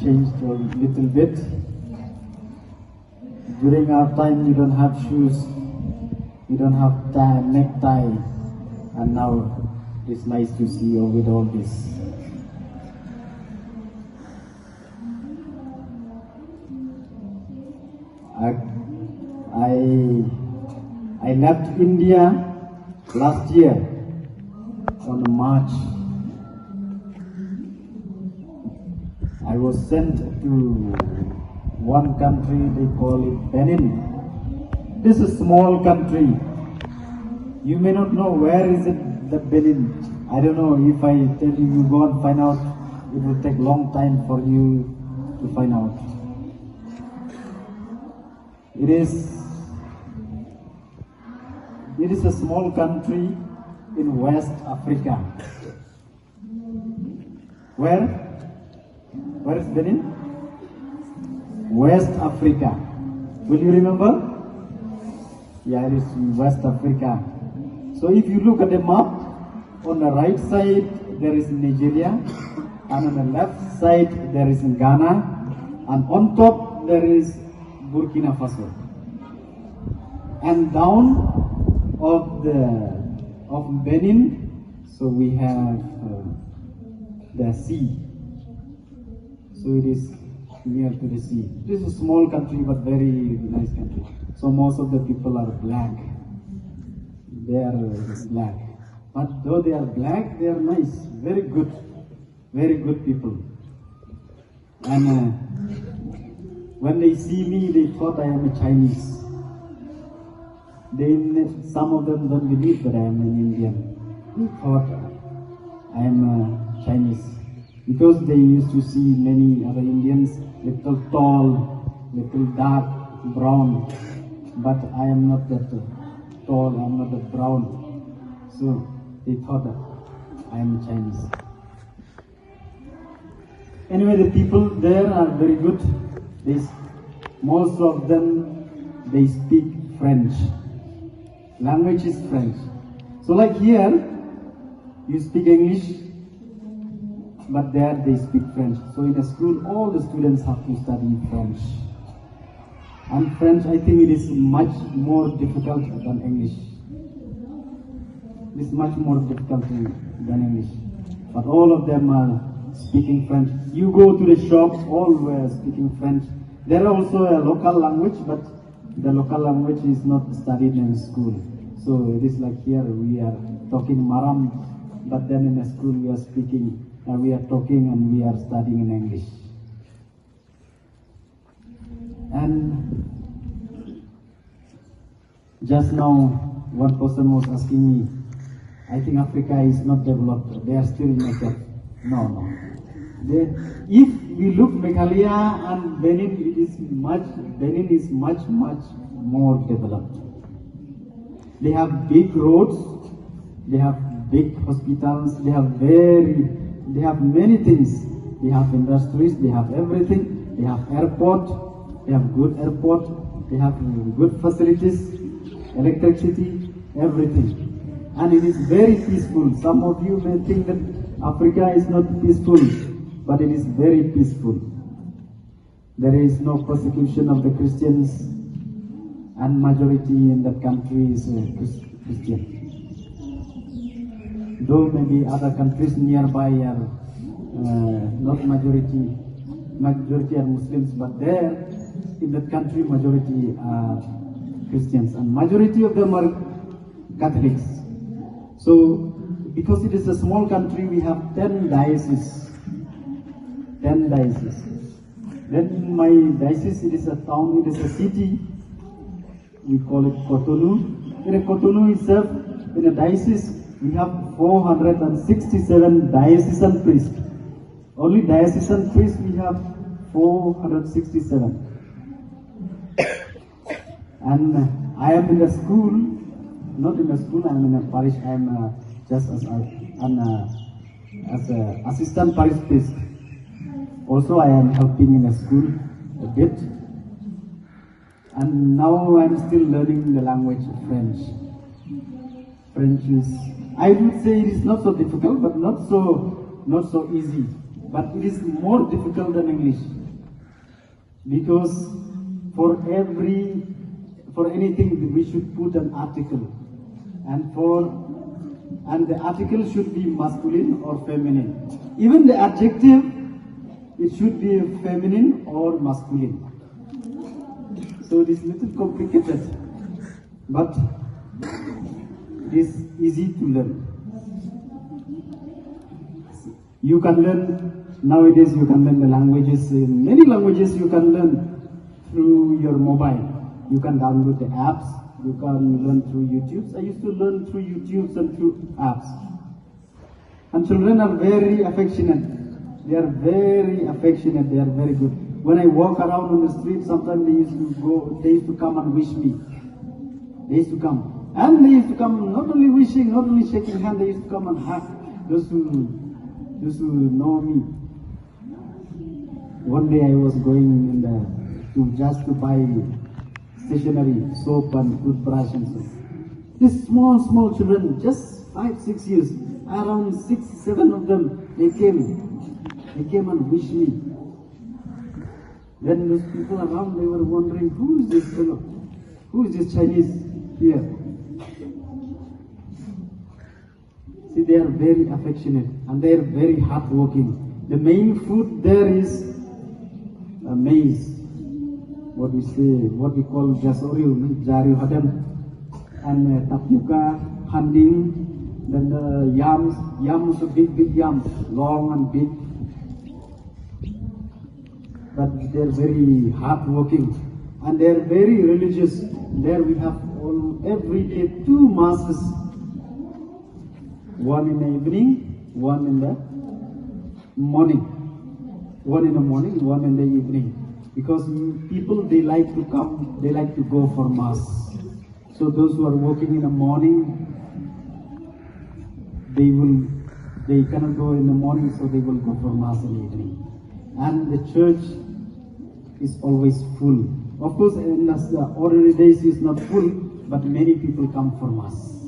Changed a little bit. During our time, we don't have shoes, we don't have necktie, and now it's nice to see with all this. I left India last year on March. I was sent to one country, they call it Benin. This is a small country. You may not know where is it, the Benin. I don't know, if I tell you, you go and find out, it will take long time for you to find out. It is a small country in West Africa. Where is Benin? West Africa. Will you remember? Yeah, it is West Africa. So if you look at the map, on the right side there is Nigeria, and on the left side there is Ghana, and on top there is Burkina Faso. And down of Benin, so we have the sea. So it is near to the sea. This is a small country but very nice country. So most of the people are black. They are black. But though they are black, they are nice, very good people. And when they see me, they thought I am a Chinese. Some of them don't believe that I am an Indian. They thought I am Chinese. Because they used to see many other Indians, little tall, little dark, brown. But I am not that tall, I am not that brown. So they thought that I am Chinese. Anyway, the people there are very good. Most of them, they speak French. Language is French. So like here, you speak English, but there they speak French. So in a school, all the students have to study French. And French, I think it is much more difficult than English. It is much more difficult than English. But all of them are speaking French. You go to the shops, all were speaking French. There are also a local language, but the local language is not studied in school. So it is like here, we are talking Maram, but then in a school we are speaking, we are talking and we are studying in English. And just now, one person was asking me, I think Africa is not developed, they are still in a gap. No. If we look Meghalaya and Benin, Benin is much more developed. They have big roads, they have big hospitals, they have many things. They have industries, they have everything, they have airport, they have good airport, they have good facilities, electricity, everything. And it is very peaceful. Some of you may think that Africa is not peaceful, but it is very peaceful. There is no persecution of the Christians, and majority in that country is Christian. Though maybe other countries nearby are not majority are Muslims, but there in that country majority are Christians, and majority of them are Catholics. So because it is a small country, we have 10 dioceses. 10 dioceses. Then in my diocese, it is a town, it is a city. We call it Cotonou. In a Cotonou itself, in a diocese, we have 467 diocesan priests. Only diocesan priests we have 467. And I am in a school, not in a school, I am in a parish, I am just as an assistant parish priest. Also I am helping in a school a bit. And now I am still learning the language French. French is, I would say it is not so difficult, but not so easy. But it is more difficult than English, because for anything we should put an article, and the article should be masculine or feminine. Even the adjective, it should be feminine or masculine. So it is little complicated, but it is easy to learn. You can learn, nowadays you can learn the languages, many languages you can learn through your mobile. You can download the apps, you can learn through YouTube. I used to learn through YouTube and through apps. And children are very affectionate. They are very affectionate, they are very good. When I walk around on the street, sometimes they used to come and wish me. They used to come. And they used to come not only wishing, not only shaking hands, they used to come and hug those who know me. One day I was going just to buy stationery, soap and toothbrush and so. These small children, just 5-6 years, around 6-7 of them, they came and wished me. Then those people around, they were wondering, who is this fellow? Who is this Chinese here? See, they are very affectionate and they are very hardworking. The main food there is maize, what we call jasoriu, jariu hadam, and tapioca, handing, then the yams are big yams, long and big. But they are very hardworking and they are very religious. There we have every day 2 masses, one in the evening, one in the morning. One in the morning, one in the evening. Because people, they like to go for mass. So those who are working in the morning, they cannot go in the morning, so they will go for mass in the evening. And the church is always full. Of course, in the ordinary days it's not full, but many people come for mass.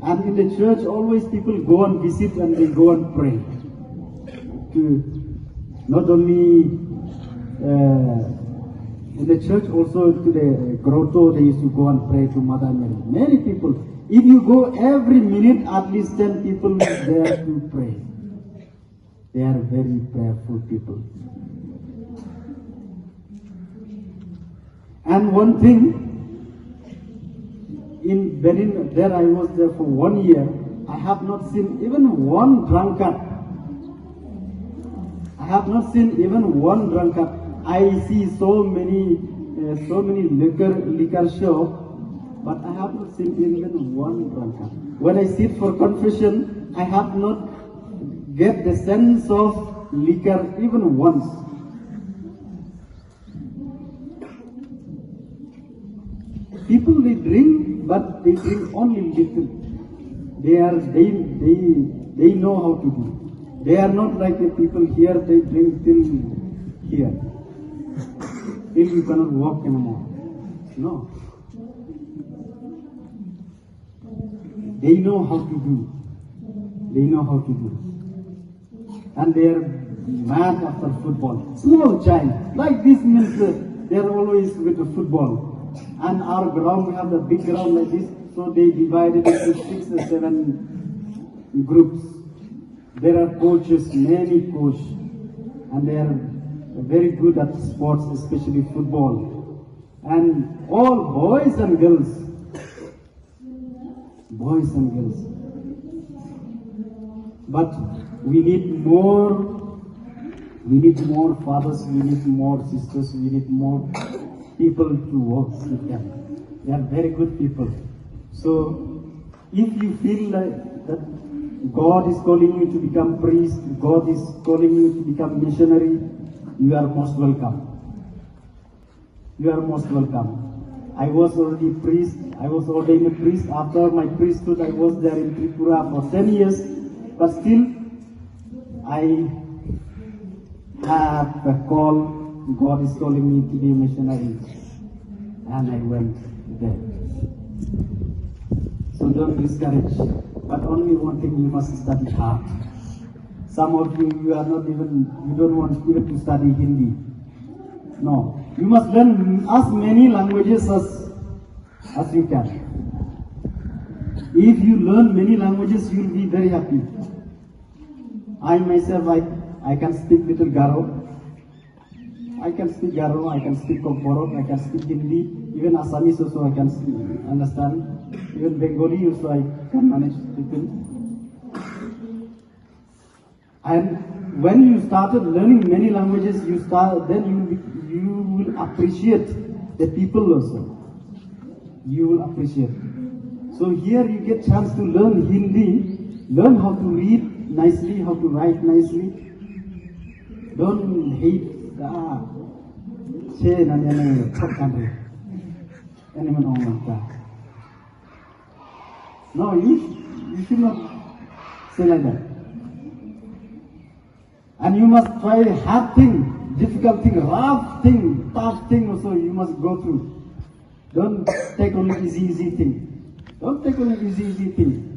And in the church, always people go and visit and they go and pray. Not only in the church, also to the grotto, they used to go and pray to Mother Mary. Many people. If you go every minute, at least 10 people are there to pray. They are very prayerful people. And one thing, in Benin, there I was there for 1 year, I have not seen even one drunkard. I have not seen even one drunkard. I see so many liquor shops, but I have not seen even one drunkard. When I sit for confession, I have not get the sense of liquor even once. People, they drink, but they drink only little. They know how to do. They are not like the people here, they drink till here. Till you cannot walk anymore. No. They know how to do. They know how to do. And they are mad after football. Small child, like this means they are always with the football. And our ground, we have the big ground like this, so they divided into 6 or 7 groups. There are coaches, many coaches, and they are very good at sports, especially football. And all boys and girls. Boys and girls. But we need more fathers, we need more sisters, we need more people to work with them. They are very good people. So if you feel like that God is calling you to become priest, God is calling you to become missionary, you are most welcome. You are most welcome. I was already priest. I was ordained a priest. After my priesthood, I was there in Tripura for 10 years. But still, I have a call. God is calling me to be a missionary. And I went there. So don't discourage. But only one thing, you must study hard. Some of you are not even, you don't want even to study Hindi. No. You must learn as many languages as you can. If you learn many languages, you will be very happy. I myself, I can speak little Garo. I can speak Garo, I can speak Kokborok, I can speak Hindi. Even Assamese also I can understand. Even Bengali also I can manage people. And when you started learning many languages, then you will appreciate the people also. You will appreciate. So here you get chance to learn Hindi, learn how to read nicely, how to write nicely. Don't hate no, you should not say like that. And you must try hard thing, difficult thing, rough thing, tough thing also you must go through. Don't take only easy thing. Don't take only easy thing.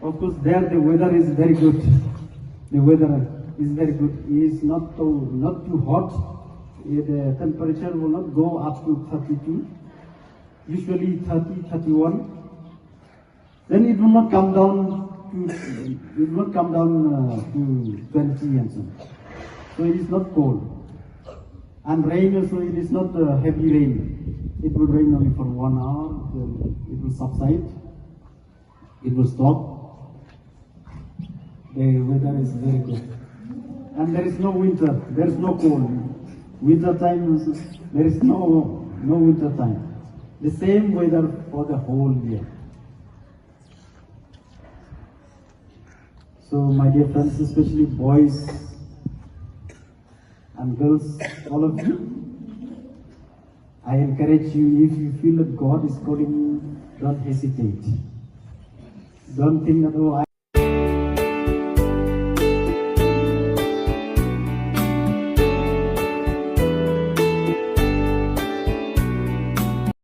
Of course, there the weather is very good. The weather is very good. It is not too hot. The temperature will not go up to 32. Usually 30, 31. Then it will not come down to 20 and so. So it is not cold. And rain also, it is not heavy rain. It will rain only for 1 hour. Then it will subside. It will stop. The weather is very good. And there is no winter. There is no cold. Winter time also, there is no winter time. The same weather for the whole year. So my dear friends, especially boys and girls, all of you, I encourage you, if you feel that God is calling you, don't hesitate. Don't think that, oh,